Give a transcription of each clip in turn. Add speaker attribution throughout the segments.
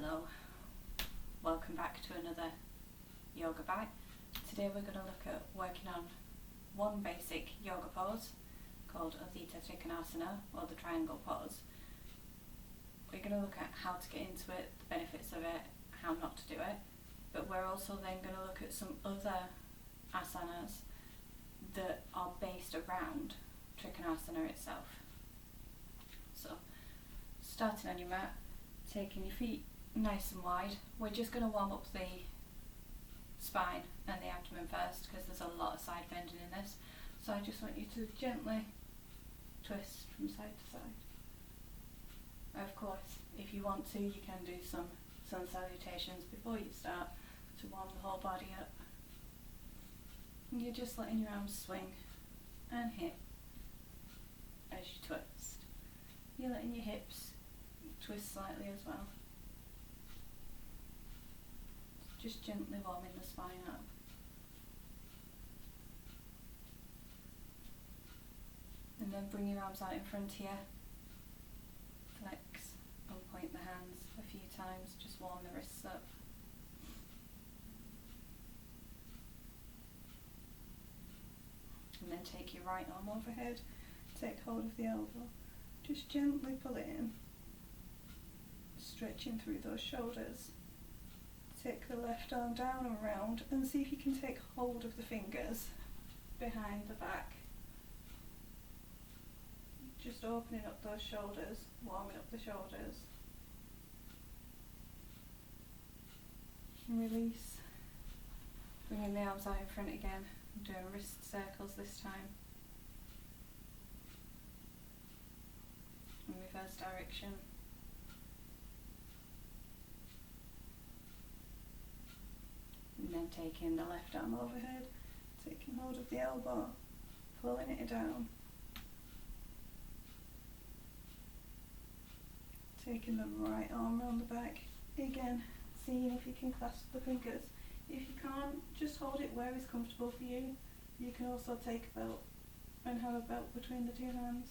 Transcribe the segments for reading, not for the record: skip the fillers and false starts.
Speaker 1: Hello, welcome back to another yoga bite. Today we're going to look at working on one basic yoga pose called Trikonasana, or the triangle pose. We're going to look at how to get into it, the benefits of it, how not to do it, but we're also then going to look at some other asanas that are based around Trikonasana itself. So, starting on your mat, taking your feet nice and wide. We're just going to warm up the spine and the abdomen first because there's a lot of side bending in this. So I just want you to gently twist from side to side. Of course, if you want to, you can do some sun salutations before you start to warm the whole body up. And you're just letting your arms swing and hip as you twist. You're letting your hips twist slightly as well. Just gently warming the spine up. And then bring your arms out in front here. Flex and point the hands a few times, just warm the wrists up. And then take your right arm overhead, take hold of the elbow, just gently pull it in, stretching through those shoulders. Take the left arm down and around and see if you can take hold of the fingers behind the back. Just opening up those shoulders, warming up the shoulders. And release. Bringing the arms out in front again, doing wrist circles this time. In reverse direction. And then taking the left arm overhead, taking hold of the elbow, pulling it down. Taking the right arm around the back, again, seeing if you can clasp the fingers. If you can't, just hold it where is comfortable for you. You can also take a belt and have a belt between the two hands.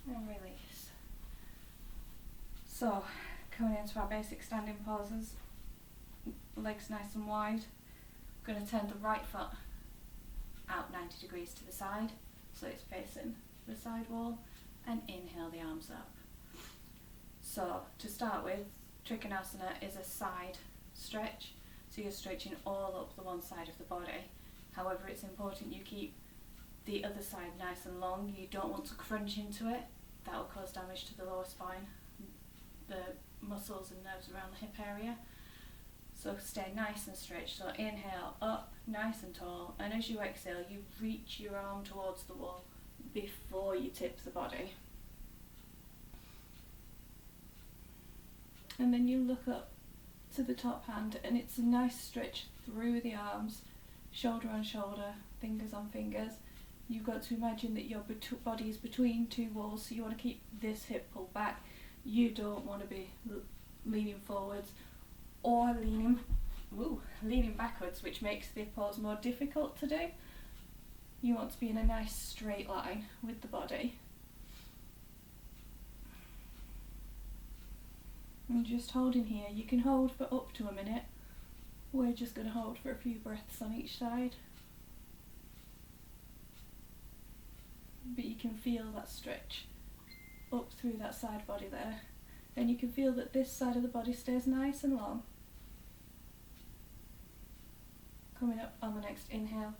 Speaker 1: And release. So, coming into our basic standing poses, legs nice and wide. We're going to turn the right foot out 90 degrees to the side, so it's facing the side wall, and inhale the arms up. So, to start with, Trikonasana is a side stretch, so you're stretching all up the one side of the body. However, it's important you keep the other side nice and long. You don't want to crunch into it, that will cause damage to the lower spine, the muscles and nerves around the hip area. So stay nice and stretched. So inhale up nice and tall, and as you exhale you reach your arm towards the wall before you tip the body. And then you look up to the top hand, and it's a nice stretch through the arms, shoulder on shoulder, fingers on fingers. You've got to imagine that your body is between two walls, so you want to keep this hip pulled back. You don't want to be leaning forwards or leaning backwards, which makes the pose more difficult to do. You want to be in a nice straight line with the body. And just holding here. You can hold for up to a minute. We're just going to hold for a few breaths on each side. But you can feel that stretch up through that side body there. And you can feel that this side of the body stays nice and long. Coming up on the next inhale,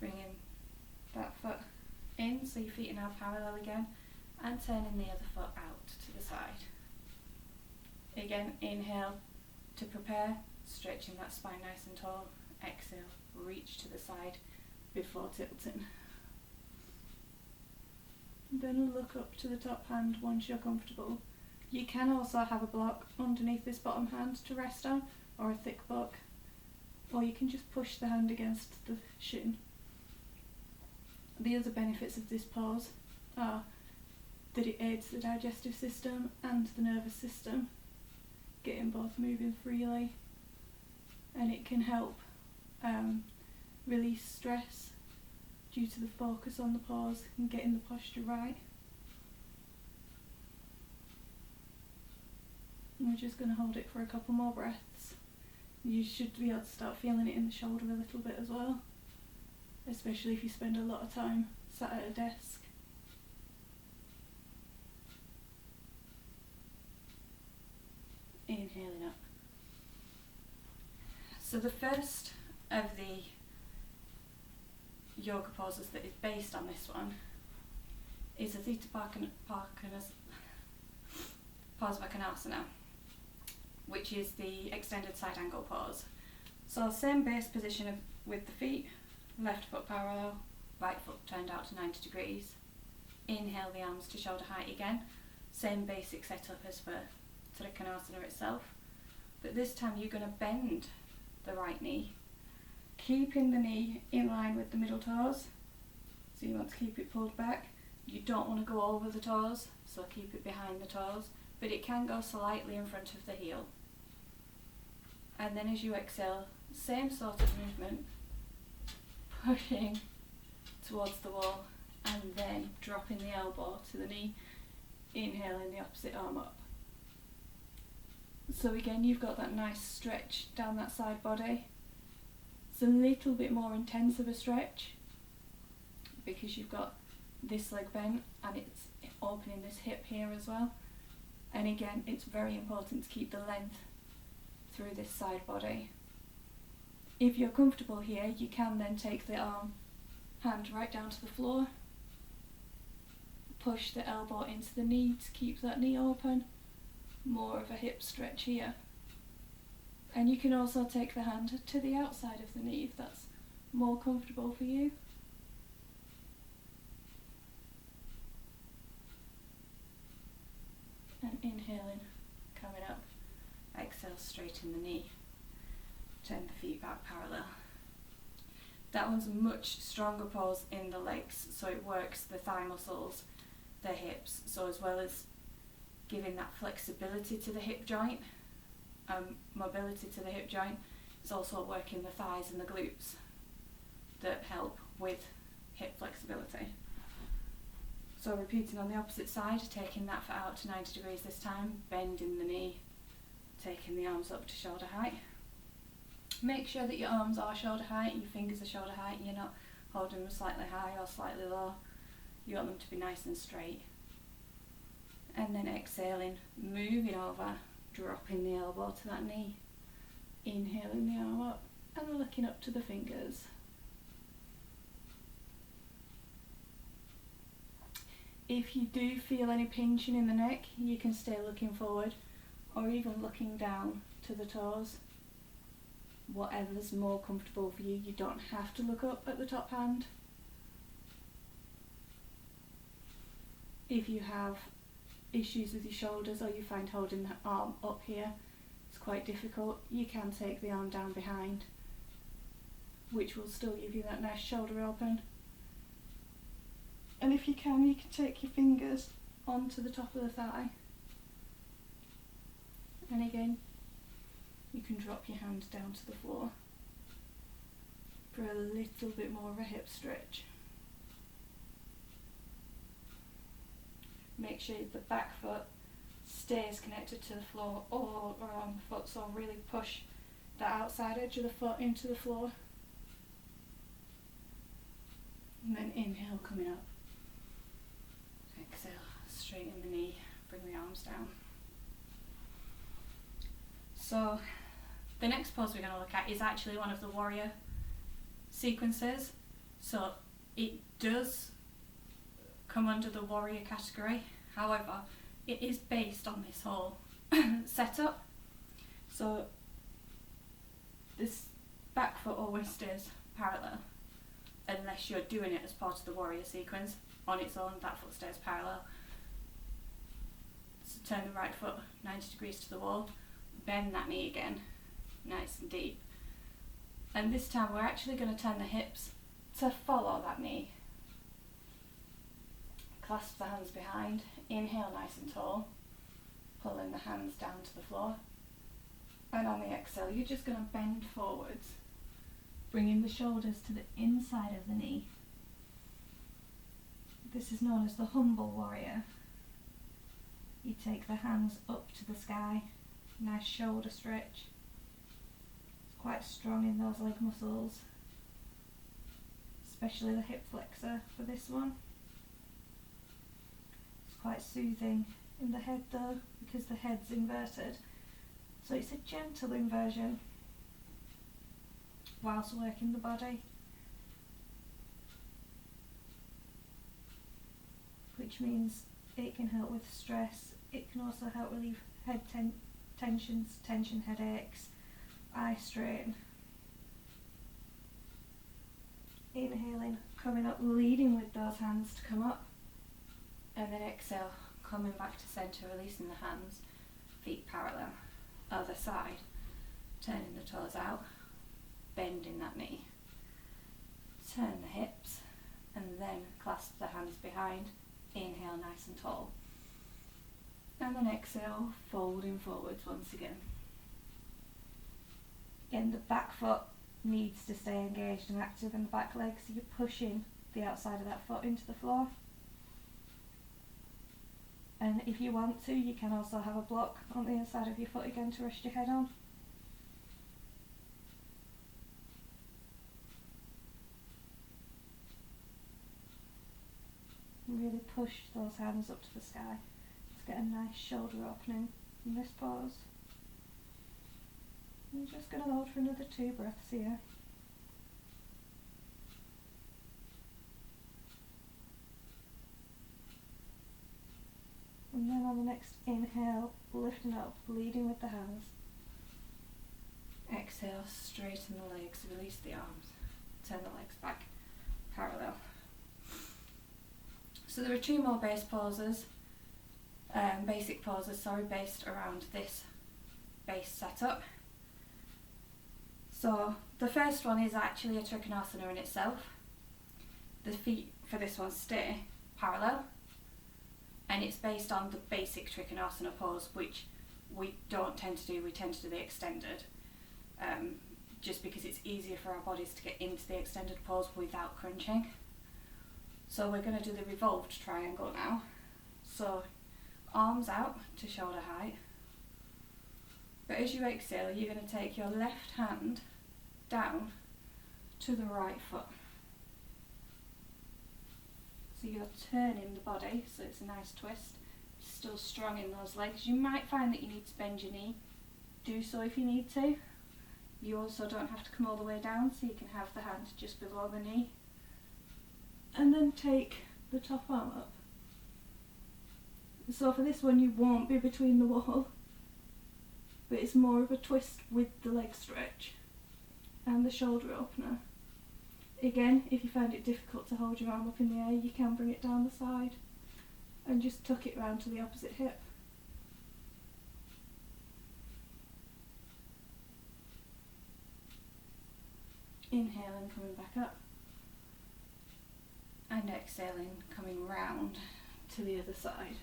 Speaker 1: bringing that foot in so your feet are now parallel again, and turning the other foot out to the side. Again, inhale to prepare, stretching that spine nice and tall. Exhale, reach to the side before tilting. Then look up to the top hand once you're comfortable. You can also have a block underneath this bottom hand to rest on, or a thick block, or you can just push the hand against the shin. The other benefits of this pose are that it aids the digestive system and the nervous system, getting both moving freely, and it can help release stress due to the focus on the pose and getting the posture right.
Speaker 2: And we're just going to hold it for a couple more breaths. You should be able to start feeling it in the shoulder a little bit as well, especially if you spend a lot of time sat at a desk. Inhaling up. So the first of the yoga poses that is based on this one is a Trikonasana, which is the extended side angle pose. So same base position with the feet, left foot parallel, right foot turned out to 90 degrees. Inhale the arms to shoulder height again. Same basic setup as for Trikonasana itself. But this time you're going to bend the right knee, keeping the knee in line with the middle toes. So you want to keep it pulled back. You don't want to go over the toes, so keep it behind the toes, but it can go slightly in front of the heel. And then as you exhale, same sort of movement, pushing towards the wall and then dropping the elbow to the knee, inhaling the opposite arm up. So again, you've got that nice stretch down that side body. It's a little bit more intense of a stretch because you've got this leg bent and it's opening this hip here as well. And again, it's very important to keep the length through this side body. If you're comfortable here, you can then take the hand right down to the floor, push the elbow into the knee to keep that knee open, more of a hip stretch here. And you can also take the hand to the outside of the knee if that's more comfortable for you. And inhaling, coming up, exhale, straighten the knee, turn the feet back parallel. That one's a much stronger pose in the legs, so it works the thigh muscles, the hips, so as well as giving that flexibility to the hip joint, mobility to the hip joint, it's also working the thighs and the glutes that help with hip flexibility. So repeating on the opposite side, taking that foot out to 90 degrees this time, bending the knee, taking the arms up to shoulder height. Make sure that your arms are shoulder height, your fingers are shoulder height, you're not holding them slightly high or slightly low. You want them to be nice and straight. And then exhaling, moving over, dropping the elbow to that knee, inhaling the arm up and looking up to the fingers. If you do feel any pinching in the neck, you can stay looking forward or even looking down to the toes. Whatever's more comfortable for you, you don't have to look up at the top hand. If you have issues with your shoulders or you find holding the arm up here it's quite difficult, you can take the arm down behind, which will still give you that nice shoulder open. And if you can take your fingers onto the top of the thigh. And again, you can drop your hand down to the floor for a little bit more of a hip stretch. Make sure the back foot stays connected to the floor all around the foot, so really push the outside edge of the foot into the floor. And then inhale, coming up. Exhale, straighten the knee, bring the arms down. So the next pose we're going to look at is actually one of the warrior sequences. So it does come under the warrior category, however it is based on this whole setup. So this back foot always stays parallel unless you're doing it as part of the warrior sequence. On its own, that foot stays parallel. So turn the right foot 90 degrees to the wall, bend that knee again, nice and deep. And this time we're actually going to turn the hips to follow that knee. Clasp the hands behind, inhale nice and tall, pulling the hands down to the floor. And on the exhale, you're just going to bend forwards, bringing the shoulders to the inside of the knee. This is known as the humble warrior. You take the hands up to the sky, Nice shoulder stretch. It's quite strong in those leg muscles, especially the hip flexor for this one. It's quite soothing in the head though, because the head's inverted. So it's a gentle inversion whilst working the body, which means it can help with stress. It can also help relieve head tension headaches, eye strain. Inhaling, coming up, leading with those hands to come up, and then exhale, coming back to centre, releasing the hands, feet parallel. Other side, turning the toes out, bending that knee, turn the hips, and then clasp the hands behind. Inhale nice and tall, and then exhale, folding forwards once again. Again, the back foot needs to stay engaged and active in the back leg, so you're pushing the outside of that foot into the floor. And if you want to, you can also have a block on the inside of your foot again to rest your head on. Really push those hands up to the sky to get a nice shoulder opening in this pose. I'm just going to hold for another 2 breaths here. And then on the next inhale, lifting up, leading with the hands. Exhale, straighten the legs, release the arms, turn the legs back, parallel. So there are 2 more basic poses based around this base setup. So the first one is actually a Trikonasana in itself. The feet for this one stay parallel, and it's based on the basic Trikonasana pose, which we don't tend to do. We tend to do the extended, just because it's easier for our bodies to get into the extended pose without crunching. So we're going to do the revolved triangle now. So arms out to shoulder height. But as you exhale, you're going to take your left hand down to the right foot. So you're turning the body, so it's a nice twist. Still strong in those legs. You might find that you need to bend your knee. Do so if you need to. You also don't have to come all the way down, so you can have the hand just below the knee. And then take the top arm up. So for this one you won't be between the wall, but it's more of a twist with the leg stretch and the shoulder opener. Again, if you find it difficult to hold your arm up in the air, you can bring it down the side and just tuck it round to the opposite hip. Inhaling, coming back up. And exhaling, coming round to the other side.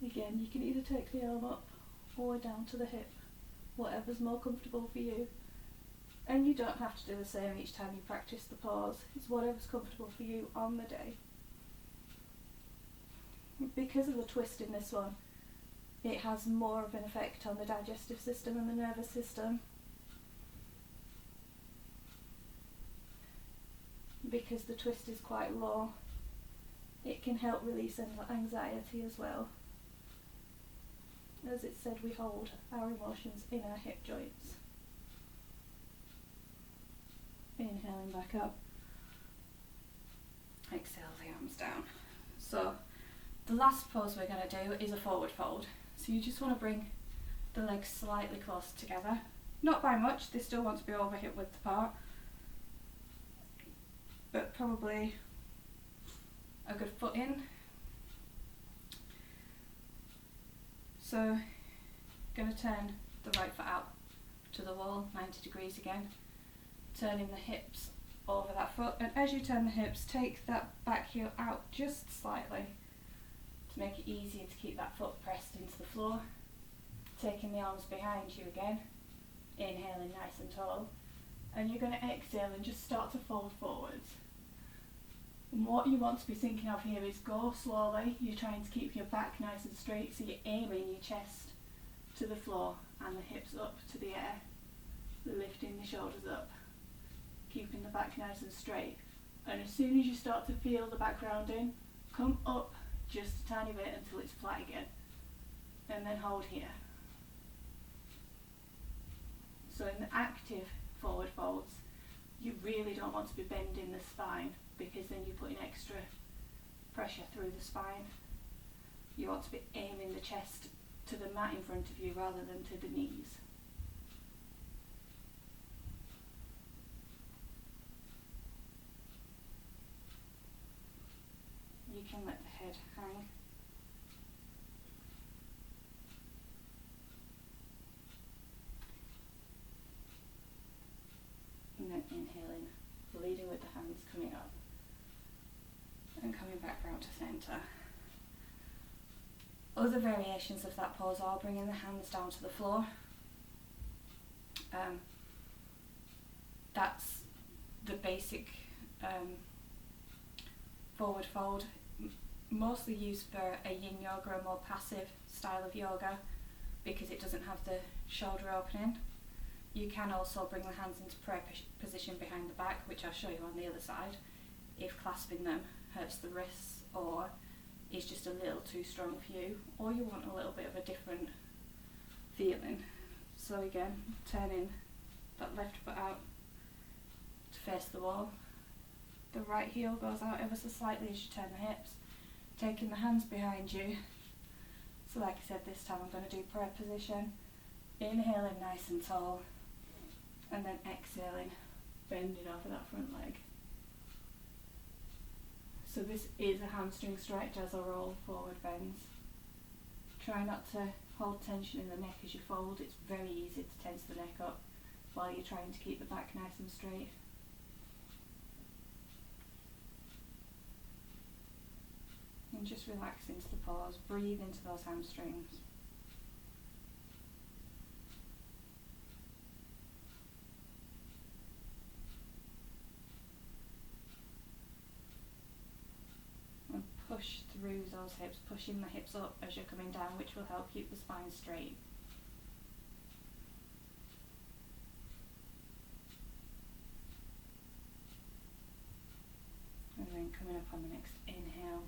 Speaker 2: Again, you can either take the arm up or down to the hip, whatever's more comfortable for you. And you don't have to do the same each time you practice the pose. It's whatever's comfortable for you on the day. Because of the twist in this one, it has more of an effect on the digestive system and the nervous system. Because the twist is quite low, it can help release anxiety as well. As it said, we hold our emotions in our hip joints. Inhaling back up. Exhale the arms down. So the last pose we're going to do is a forward fold. So you just want to bring the legs slightly close together. Not by much, they still want to be over hip width apart. But probably a good foot in. So, going to turn the right foot out to the wall, 90 degrees again, turning the hips over that foot, and as you turn the hips, take that back heel out just slightly to make it easier to keep that foot pressed into the floor. Taking the arms behind you again, inhaling nice and tall, and you're going to exhale and just start to fold forwards. And what you want to be thinking of here is go slowly. You're trying to keep your back nice and straight, so you're aiming your chest to the floor and the hips up to the air, lifting the shoulders up, keeping the back nice and straight. And as soon as you start to feel the back rounding, come up just a tiny bit until it's flat again, and then hold here. So in the active forward folds, you really don't want to be bending the spine, because then you're putting extra pressure through the spine. You want to be aiming the chest to the mat in front of you rather than to the knees. You can let the head hang. And then inhaling, leading with the hands coming up and coming back round to centre. Other variations of that pose are bringing the hands down to the floor. That's the basic forward fold, mostly used for a yin yoga, a more passive style of yoga, because it doesn't have the shoulder opening. You can also bring the hands into prayer position behind the back, which I'll show you on the other side, if clasping them hurts the wrists or is just a little too strong for you, or you want a little bit of a different feeling. So again, turning that left foot out to face the wall. The right heel goes out ever so slightly as you turn the hips, taking the hands behind you. So like I said, this time I'm going to do prayer position, inhaling nice and tall, and then exhaling, bending over that front leg. So this is a hamstring stretch as our roll forward bends. Try not to hold tension in the neck as you fold. It's very easy to tense the neck up while you're trying to keep the back nice and straight. And just relax into the pause, breathe into those hamstrings. And push through those hips, pushing the hips up as you're coming down, which will help keep the spine straight. And then coming up on the next inhale,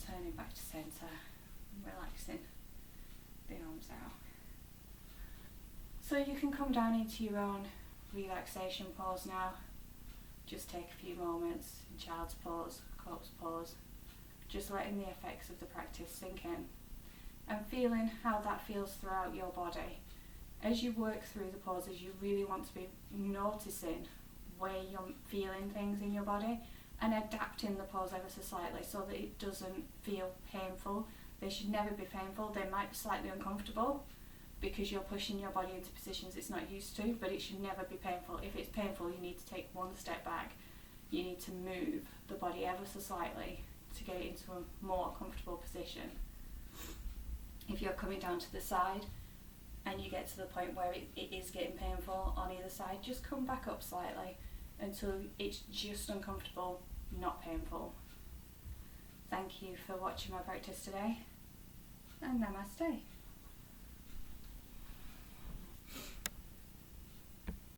Speaker 2: turning back to centre, relaxing the arms out. So you can come down into your own relaxation pose now. Just take a few moments in child's pose, corpse pose, just letting the effects of the practice sink in and feeling how that feels throughout your body. As you work through the poses, you really want to be noticing where you're feeling things in your body and adapting the pose ever so slightly so that it doesn't feel painful. They should never be painful. They might be slightly uncomfortable because you're pushing your body into positions it's not used to, but it should never be painful. If it's painful, you need to take one step back. You need to move the body ever so slightly to get it into a more comfortable position. If you're coming down to the side and you get to the point where it is getting painful on either side, just come back up slightly until it's just uncomfortable, not painful. Thank you for watching my practice today, and namaste.